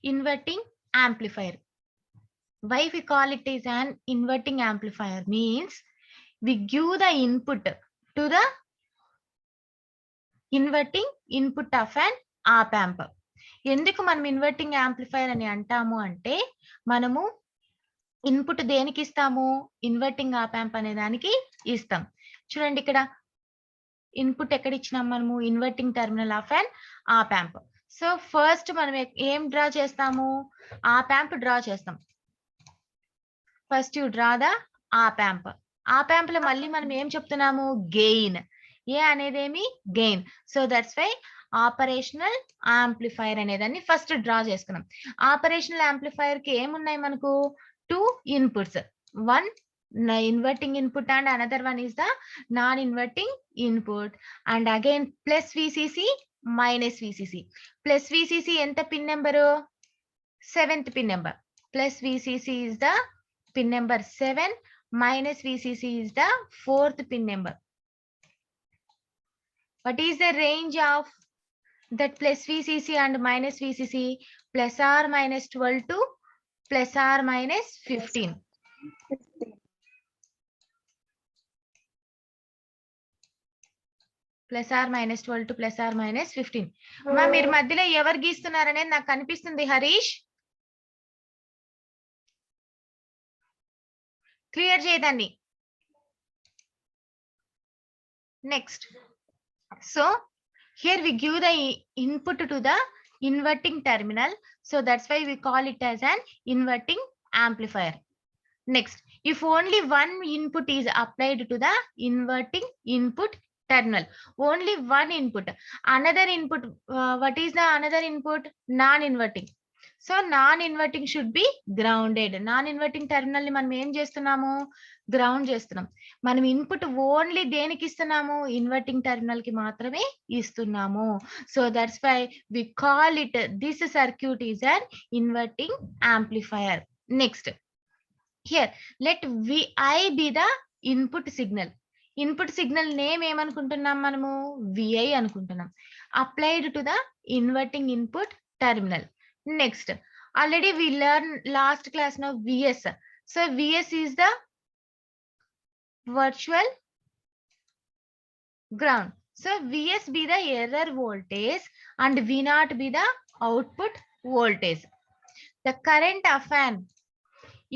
inverting amplifier. Why we call it is an inverting amplifier means we give the input to the inverting input of an op amp. ఎందుకు మనం inverting amplifier అని అంటాము అంటే మనము input దేనికి ఇస్తాము, inverting op amp అనే దానికి ఇస్తాం. చూడండి ఇక్కడ ఇన్పుట్ ఎక్కడ ఇచ్చినాం మనము, inverting terminal of an op amp. So first మనం ఏం డ్రా చేస్తాము, ఆప్ యాంప్ డ్రా చేస్తాం. First you draw the op amp. Op amp లో మళ్ళీ మనం ఏం చెప్తున్నాము, గెయిన్. ఏ అనేదేమి gain. So that's why operational amplifier అనేదాన్ని ఫస్ట్ డ్రా చేసుకున్నాం. ఆపరేషనల్ యాంప్లిఫైర్ కి ఏమున్నాయి మనకు, 2 inputs, one inverting input and another one is the non-inverting input, and again plus VCC minus VCC. Plus VCC enta pin number, 7th pin number. Plus VCC is the pin number 7, minus VCC is the 4th pin number. What is the range of that plus VCC and minus VCC? Plus or minus 12 to plus or minus 15. Plus or minus 12 to plus or minus 15. మా మీరు మధ్యలో ఎవరు గీస్తున్నారనేది నాకు కనిపిస్తుంది Harish. Clear చేయదాన్ని. Next, so here we give the input to the inverting terminal, so that's why we call it as an inverting amplifier. Next, if only one input is applied to the inverting input terminal, only one input, another input, what is the another input? Non-inverting. So non-inverting should be grounded. Non-inverting terminal ni మనం ఏం చేస్తున్నాము, ground చేస్తున్నాం. మనం input only దేనికి ఇస్తున్నాము, inverting terminal కి మాత్రమే ఇస్తున్నాము. So that's why we call it, this circuit is an inverting amplifier. Next, here let VI be the input signal. Input signal name ఏమనుకుంటున్నాం మనము, VI అనుకుంటున్నాం. Applied to the inverting input terminal. Next, already we learned last class now VS. So VS is the virtual ground. So VS be the error voltage and V0 be the output voltage. The current of an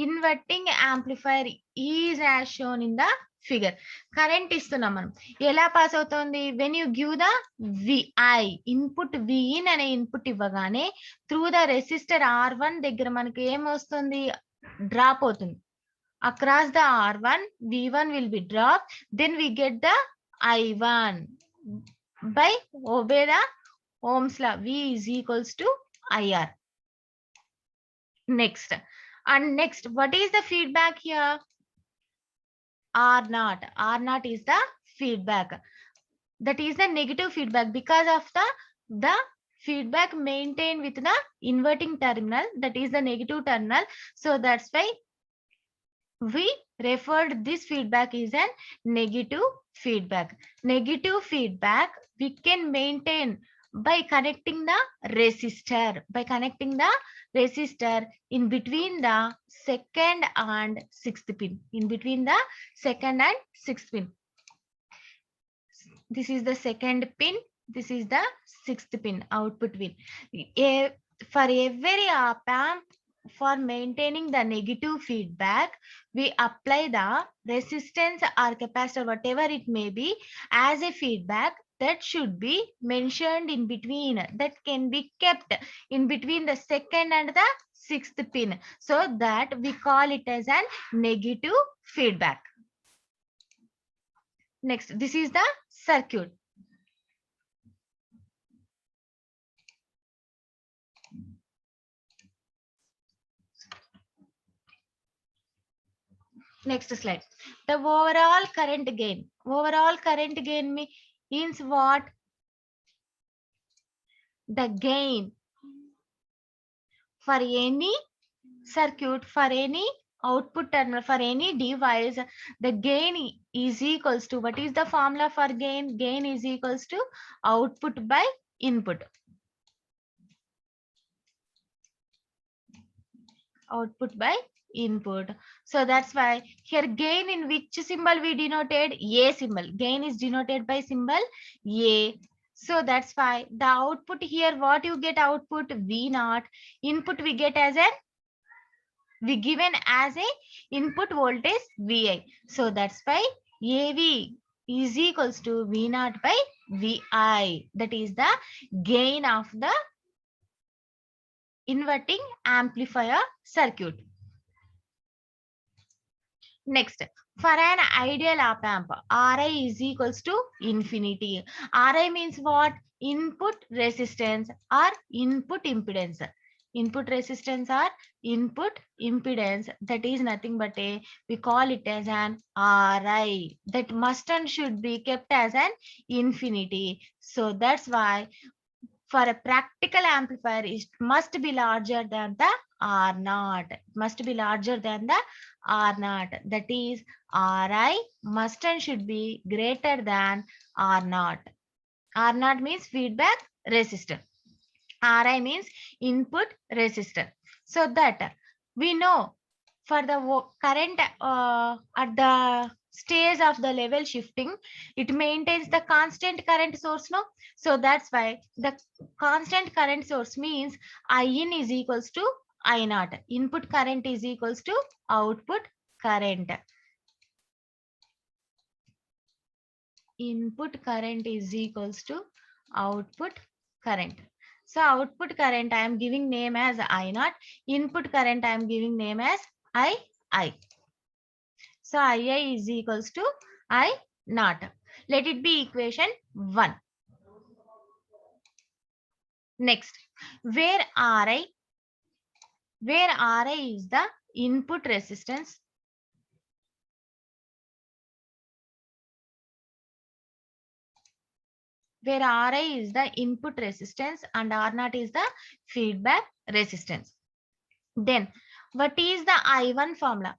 inverting amplifier is as shown in the figure. Current ఇస్తున్నాం మనం, ఎలా pass అవుతుంది, when you give the VI input, Vin అనే input ఇవ్వగానే through the resistor R1 దగ్గర మనకి ఏమొస్తుంది, drop అవుతుంది. Across the R1 V1 will be drop, then we get the I1 by obey the Ohm's law, V is equals to IR. Next, and next, what is the feedback here? R0. R0 is the feedback. That is the negative feedback because of the feedback maintained with the inverting terminal, that is the negative terminal. So that's why we referred this feedback is an negative feedback. Negative feedback we can maintain by connecting the resistor, in between the second and sixth pin, in between the second and sixth pin. This is the second pin, this is the sixth pin, output pin. For every op amp, for maintaining the negative feedback, we apply the resistance or capacitor, whatever it may be, as a feedback that should be mentioned in between, that can be kept in between the second and the sixth pin, so that we call it as an negative feedback. Next, this is the circuit. Next slide. The overall current gain. Overall current gain means what? The gain for any circuit, for any output terminal, for any device, the gain is equals to, what is the formula for gain? Gain is equals to output by input. output by input. So that's why here gain in which symbol we denoted? A symbol. Gain is denoted by symbol A. So that's why the output here, what you get output? V naught. Input we get as an, we given as a input voltage Vi. So that's why AV is equals to V naught by Vi. That is the gain of the inverting amplifier circuit. Next, for an ideal op amp, Ri is equals to infinity. Ri means what? Input resistance or input impedance. Input resistance or input impedance, that is nothing but a, we call it as an Ri. That must and should be kept as an infinity. So that's why for a practical amplifier, it must be larger than the R naught. It must be larger than the R naught. That is, Ri must and should be greater than R naught. R naught means feedback resistor. Ri means input resistor. So that we know for the current at the stage of the level shifting, it maintains the constant current source, no? So that's why the constant current source means In is equals to I naught. Input current is equals to output current. Input current is equals to output current. So output current I am giving name as I naught. Input current I am giving name as I. So II is equals to I naught. Let it be equation 1. Next, where Ri is the input resistance, where Ri is the input resistance and R naught is the feedback resistance. Then what is the I1 formula?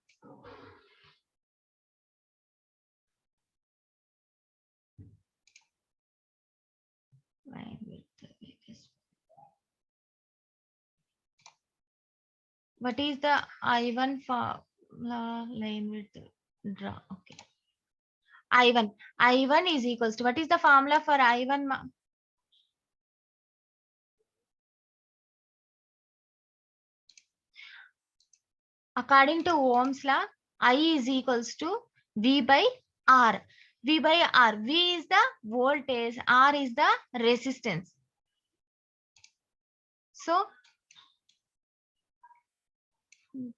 What is the I1 formula? Line width draw. Okay. I1 is equals to, what is the formula for I1? According to Ohm's law, I is equals to V by R. V by R. V is the voltage, R is the resistance. So,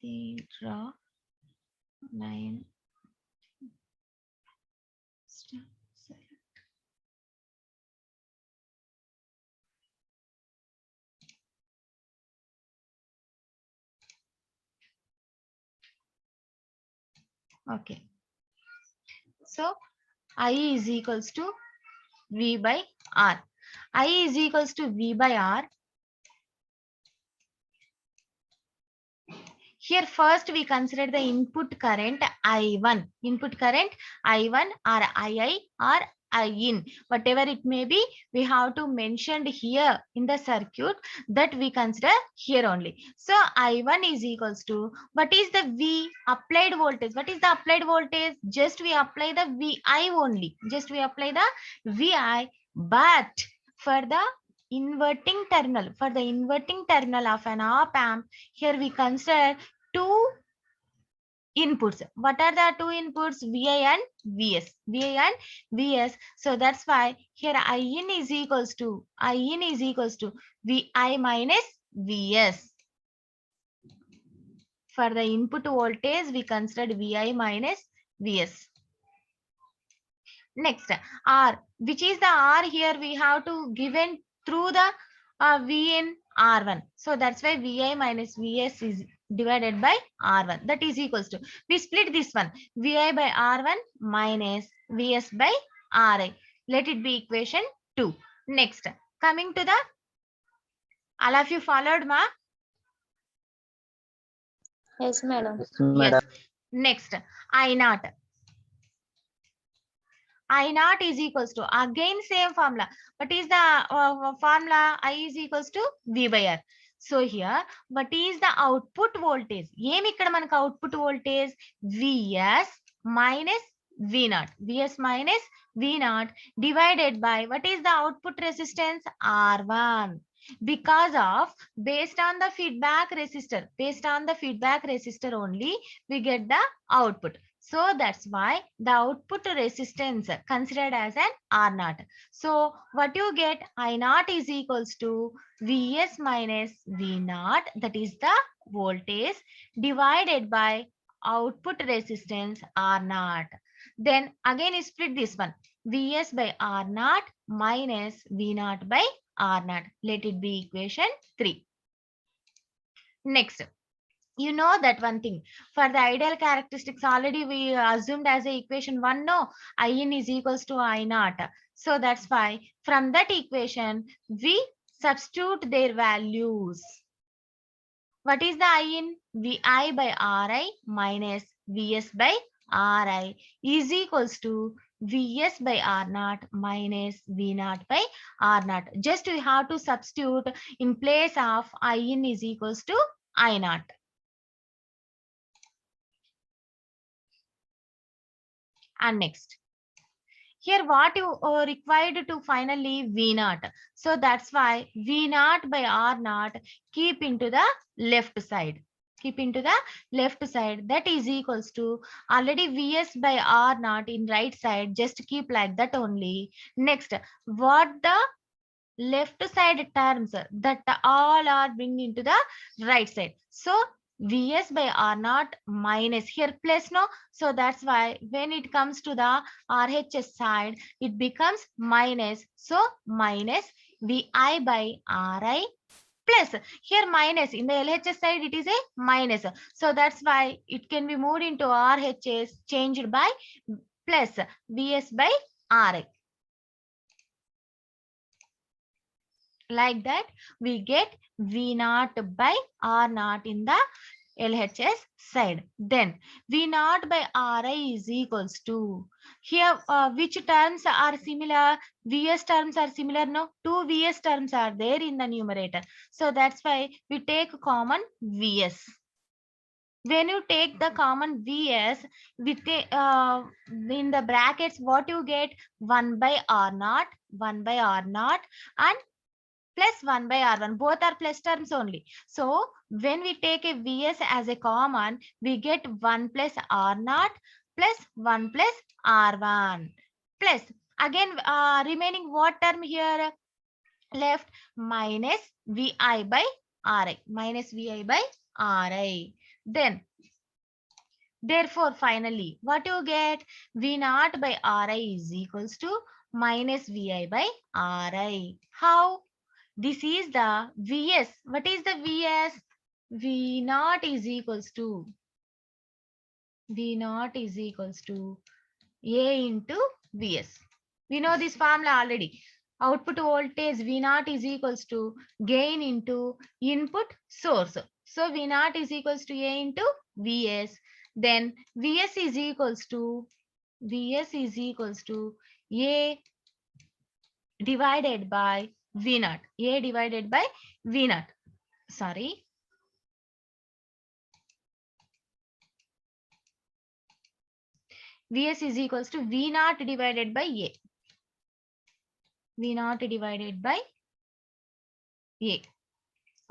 they draw line. Okay. So, I is equals to V by R. I is equals to V by R. Here first we consider the input current I1. Input current I1 or II or In. Whatever it may be, we have to mention here in the circuit that we consider here only. So I1 is equals to, what is the V? Applied voltage. What is the applied voltage? Just we apply the VI only. Just we apply the VI. But for the inverting terminal, of an op amp, here we consider two inputs. What are the two inputs? Vi and Vs. Vi and Vs. So that's why here In is equals to Vi minus Vs. For the input voltage, we considered Vi minus Vs. Next, R. Which is the R here? We have to given through the V in R1. So that's why Vi minus Vs is divided by R1. That is equals to, we split this one. Vi by R1 minus Vs by Ri. Let it be equation 2. Next, coming to the, all of you followed, ma? Yes, madam. Yes. Next, I naught. I naught is equals to, again same formula. What is the formula? I is equals to V by R. So here, what is the output voltage? Em ikkada manaku output voltage Vs minus V0. Vs minus V0 divided by what is the output resistance? R1. Because of based on the feedback resistor only we get the output. So that's why the output resistance considered as an R0. So what you get, I0 is equals to Vs minus V0, that is the voltage, divided by output resistance R0. Then again you split this one, Vs by R0 minus V0 by R0. Let it be equation 3. Next, you know that one thing, for the ideal characteristics already we assumed as a equation 1, no, In is equals to I0. So that's why from that equation we substitute their values. What is the In? Vi by Ri minus Vs by Ri is equals to Vs by R0 minus V0 by R0. Just we have to substitute in place of In is equals to I0. And next, here what you required to finally V0. So that's why V0 by R0 keep into the left side. Keep into the left side. That is equals to already Vs by R0 in right side. Just keep like that only. Next, what the left side terms that all are bring into the right side. So Vs by R0 minus here plus, no, so that's why when it comes to the RHS side it becomes minus, so minus Vi by Ri plus, here minus in the LHS side it is a minus, so that's why it can be moved into RHS changed by plus Vs by Ri. Like that we get V0 by R0 in the LHS side. Then V0 by Ri is equals to, here which terms are similar? Vs terms are similar, no? Two Vs terms are there in the numerator. So that's why we take common Vs. When you take the common Vs, we take in the brackets what you get? 1 by R0, 1 by R0 and plus 1 by R1. Both are plus terms only. So when we take a Vs as a common, we get 1 plus R0 plus 1 plus R1 plus again remaining what term here left? Minus Vi by Ri. Minus Vi by Ri. Then therefore finally what you get? V0 by Ri is equals to minus Vi by Ri. How? This is the Vs. What is the Vs? V0 is equals to A into Vs. We know this formula already. Output voltage V0 is equals to gain into input source. So V0 is equals to A into Vs. Then Vs is equals to A divided by V0. A divided by V0. Sorry. Vs is equals to V0 divided by A. V0 divided by A.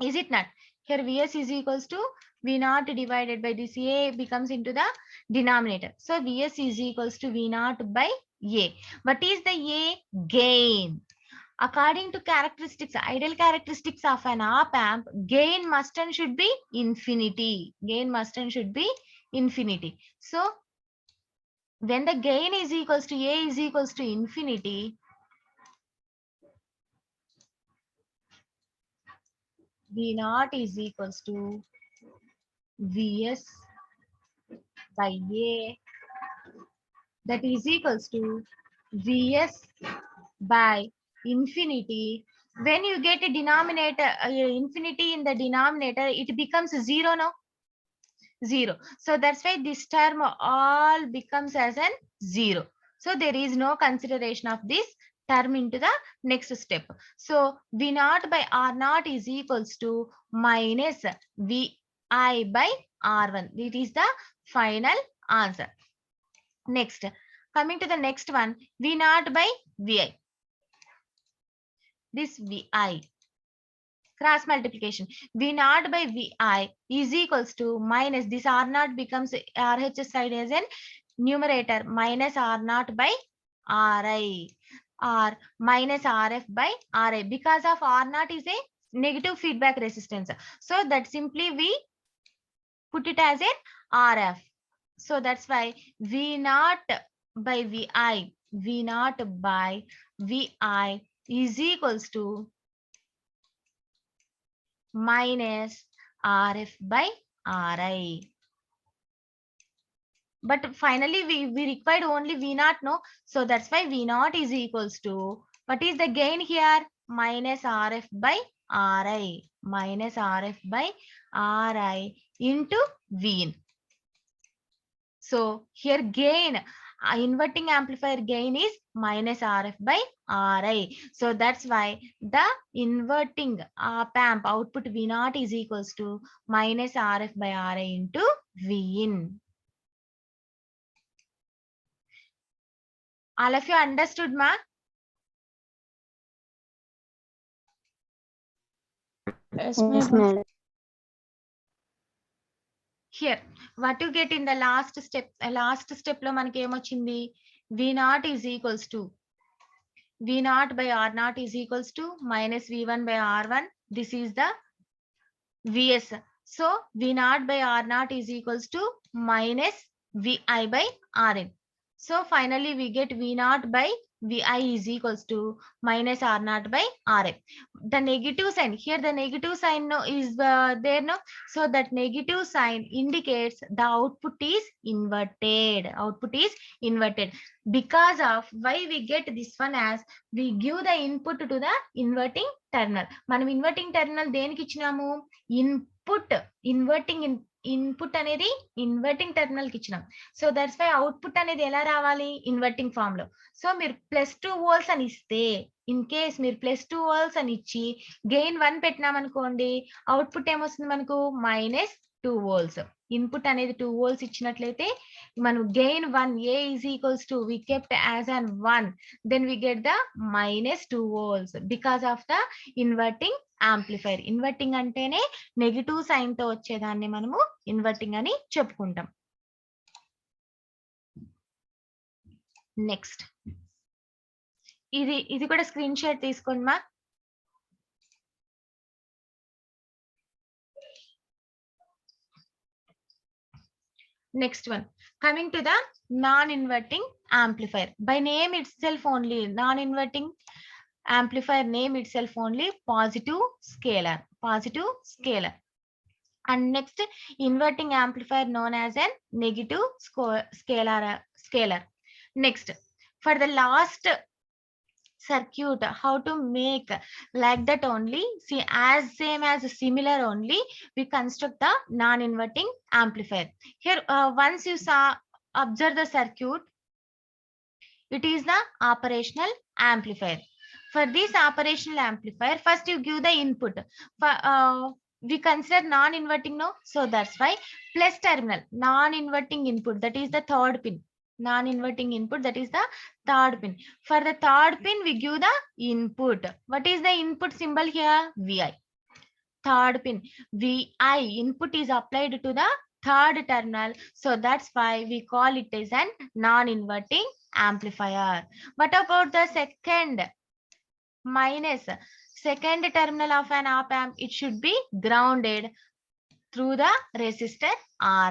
Is it not? Here Vs is equals to V0 divided by this A becomes into the denominator. So Vs is equals to V0 by A. What is the A? Gain. According to characteristics, ideal characteristics of an op-amp, gain must and should be infinity. Gain must and should be infinity. So when the gain is equals to A is equals to infinity, V0 is equals to Vs by A, that is equals to Vs by infinity. When you get a denominator, infinity in the denominator, it becomes 0, no? 0. So that's why this term all becomes as an 0. So there is no consideration of this term into the next step. So V naught by R naught is equals to minus Vi by R1. It is the final answer. Next, coming to the next one, V naught by Vi. This Vi, cross multiplication. V naught by Vi is equals to minus this R naught becomes RHS side as an numerator minus R naught by Ri or minus Rf by Ra because of R naught is a negative feedback resistance. So that simply we put it as an Rf. So that's why V naught by Vi, V naught by Vi is equals to minus Rf by Ri. But finally we required only V naught, no? So that's why V naught is equals to, what is the gain here? Minus Rf by Ri, minus Rf by Ri into Vin. So here gain, inverting amplifier gain is minus Rf by Ri. So that's why the inverting op-amp output V naught is equals to minus Rf by Ri into Vin. All of you understood, ma? Yes, madam. Here, what you get in the last step lo manaki em ochindi? V naught is equals to V naught by R naught is equals to minus V1 by R1. This is the Vs. So V naught by R naught is equals to minus Vi by Rn. So finally we get V naught by Vi is equals to minus R naught by Ra. The negative sign here, the negative sign no, is there, no? So that negative sign indicates the output is inverted. Output is inverted. Because of why we get this one as we give the input to the inverting terminal. మనం inverting terminal దేనికి ఇచ్చినాము? Input inverting input అనేది inverting terminal కి ఇచ్చినాం. So that's why output అనేది ఎలా రావాలి? Inverting form లో. సో మీరు +2 volts అని ఇస్తే, ఇన్ కేస్ మీరు +2 volts అని ఇచ్చి గెయిన్ 1 పెట్టినాం అనుకోండి, అవుట్పుట్ ఏమొస్తుంది మనకు? -2 volts. ఇన్పుట్ అనేది 2 volts ఇచ్చినట్లయితే మనం gain 1 A is equals to we kept as an 1, then we get the -2 volts because of the inverting amplifier. Inverting అంటేనే నెగిటివ్ సైన్ తో వచ్చేదాన్ని మనము ఇన్వర్టింగ్ అని చెప్పుకుంటాం. నెక్స్ట్ ఇది కూడా స్క్రీన్ షాట్ తీసుకోండి మా. Next one, coming to the non-inverting amplifier. By name itself only, non-inverting amplifier name itself only positive scalar, positive scalar. And next, inverting amplifier known as an negative scalar. Next, for the last circuit, how to make like that only, see, as same as similar only we construct the non-inverting amplifier. Here once you saw, observe the circuit, it is the operational amplifier. For this operational amplifier, first you give the input. For we consider non-inverting, no? So that's why plus terminal, non-inverting input, that is the third pin. Non-inverting input, that is the third pin. For the third pin, we give the input. What is the input symbol here? Vi. Third pin, Vi input is applied to the third terminal. So that's why we call it as an non-inverting amplifier. What about the second? Minus second terminal of an op-amp, it should be grounded through the resistor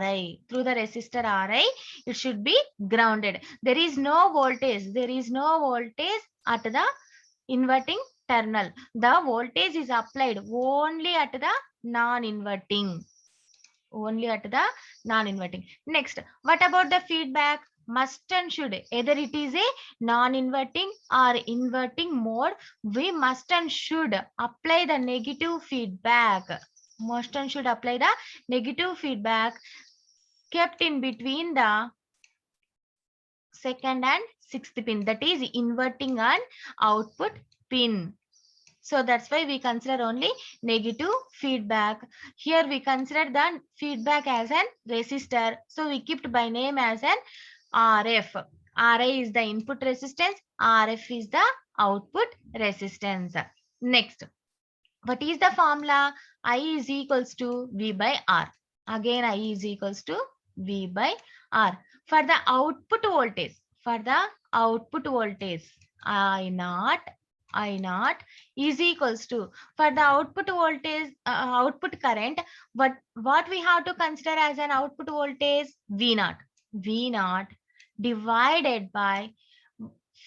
Ri. Through the resistor Ri, it should be grounded. There is no voltage. There is no voltage at the inverting terminal. The voltage is applied only at the non-inverting. Only at the non-inverting. Next, what about the feedback? Must and should, either it is a non-inverting or inverting mode, we must and should apply the negative feedback. Must and should apply the negative feedback kept in between the second and sixth pin, that is inverting and output pin. So that's why we consider only negative feedback. Here we consider the feedback as an resistor. So we kept by name as an RF. RA is the input resistance, RF is the output resistance. Next, what is the formula? I is equals to V by R. Again, I is equals to V by R. For the output voltage, I naught is equals to, for the output voltage, output current, what we have to consider as an output voltage? V naught divided by,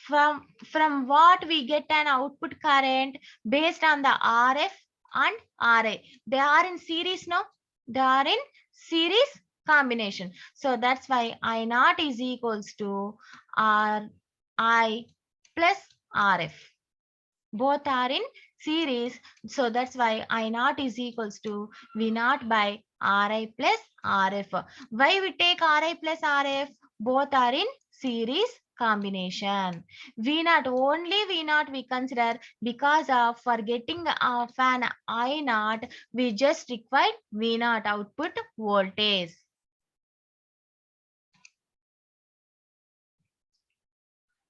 from what we get an output current based on the RF and RA. They are in series, no? They are in series combination. So that's why I naught is equals to RI plus RF. Both are in series. So that's why I naught is equals to V naught by Ri plus Rf. Why we take Ri plus Rf? Both are in series combination. V naught, only V naught we consider, because of for getting of an I naught, we just required V naught output voltage.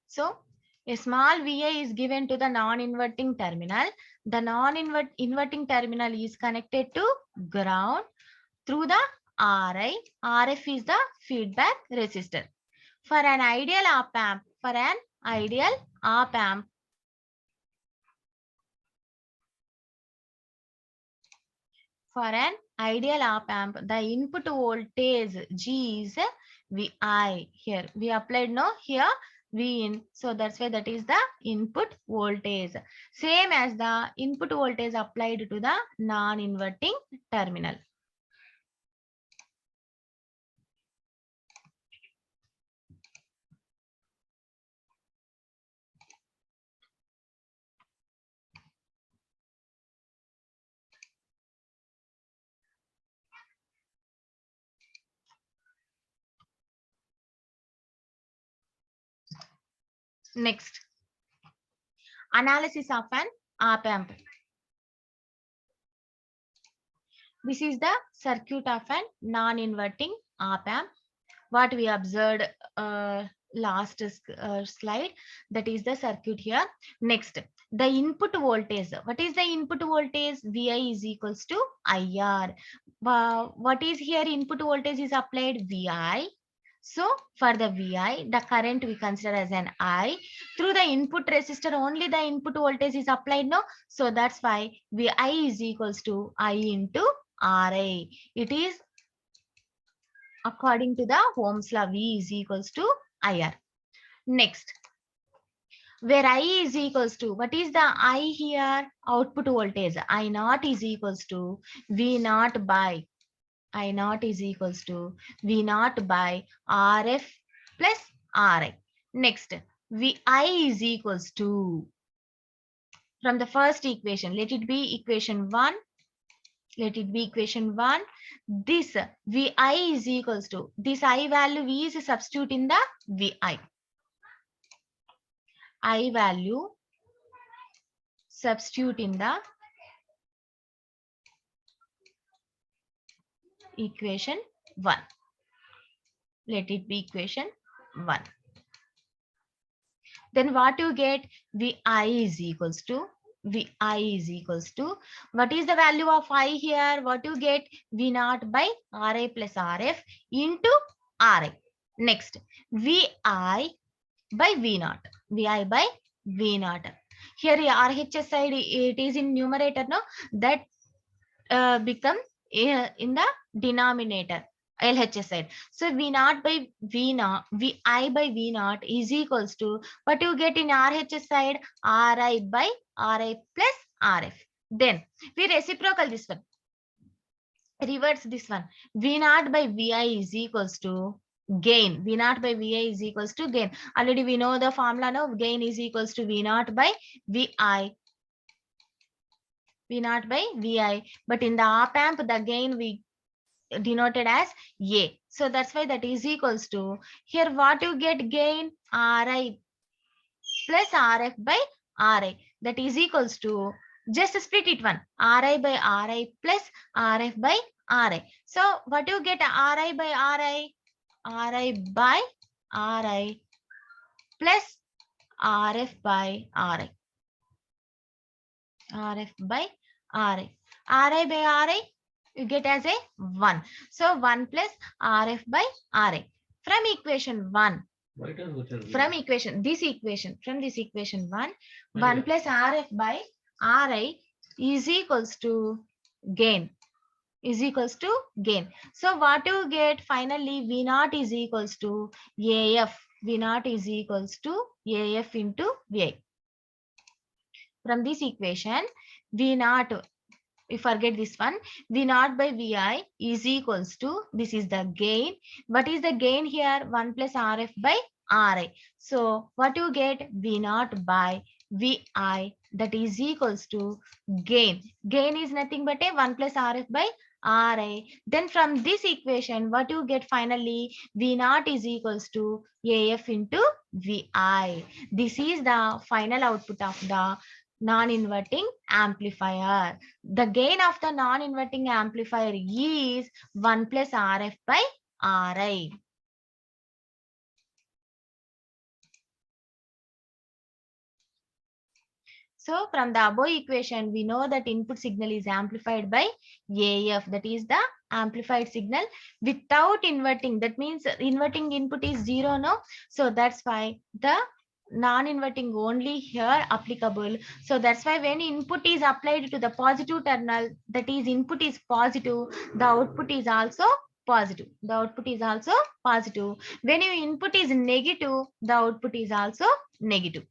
So a small VA is given to the non-inverting terminal. The non-inverting terminal is connected to ground through the RI. RF is the feedback resistor. For an ideal op amp, the input voltage G is VI. Here we applied no, here V in. So that's why that is the input voltage. Same as the input voltage applied to the non-inverting terminal. Next, analysis of an op amp. This is the circuit of an non-inverting op amp. What we observed last slide, that is the circuit here. Next, the input voltage. What is the input voltage? VI is equals to IR. What is here? Input voltage is applied VI. So for the VI, the current we consider as an I. Through the input resistor, only the input voltage is applied, no? So that's why VI is equals to I into RA. It is according to the Ohm's law, V is equals to IR. Next, where I is equals to, what is the I here? Output voltage. I naught is equals to V naught by, I naught is equals to V naught by RF plus RI. Next, VI is equals to, from the first equation, let it be equation 1. Let it be equation 1. This VI is equals to, this I value V is substitute in the VI. I value substitute in the equation 1. Let it be equation 1. Then what you get? VI is equals to, what is the value of I here? What you get? V naught by RA plus RF into RA. Next, VI by V naught. VI by V naught. Here RHS side, it is in numerator, no? That become in the denominator. LHS side. So V naught by V naught, VI by V naught is equals to, what you get in RHS side? RI by RI plus RF. Then we reciprocal this one. Reverse this one. V naught by VI is equals to gain. V naught by VI is equals to gain. Already we know the formula now. Gain is equals to V naught by VI. V naught by VI. But in the op amp, the gain we denoted as A. So that's why that is equals to, here what you get gain, Ri plus Rf by Ri. That is equals to, just split it one, Ri by Ri plus Rf by Ri. So what you get, Ri by Ri? Ri by Ri plus Rf by Ri. Rf by Ri. Ri by Ri you get as a 1. So 1 plus Rf by Ri. From equation 1, from this equation 1, 1 plus Rf by Ri is equals to gain. So what you get finally, V naught is equals to AF. V naught is equals to AF into VI. From this equation, V naught, we forget this one, V naught by Vi is equals to, this is the gain. What is the gain here? 1 plus Rf by Ri. So what you get? V naught by Vi, that is equals to gain. Gain is nothing but a 1 plus Rf by Ri. Then from this equation, what you get finally? V naught is equals to AF into Vi. This is the final output of the non-inverting amplifier. The gain of the non-inverting amplifier is 1 plus Rf by Ri. So from the above equation, we know that input signal is amplified by AF. That is the amplified signal without inverting. That means inverting input is 0, no? So that's why the non-inverting only here applicable. So that's why when input is applied to the positive terminal, that is input is positive, the output is also positive. The output is also positive. When your input is negative, the output is also negative.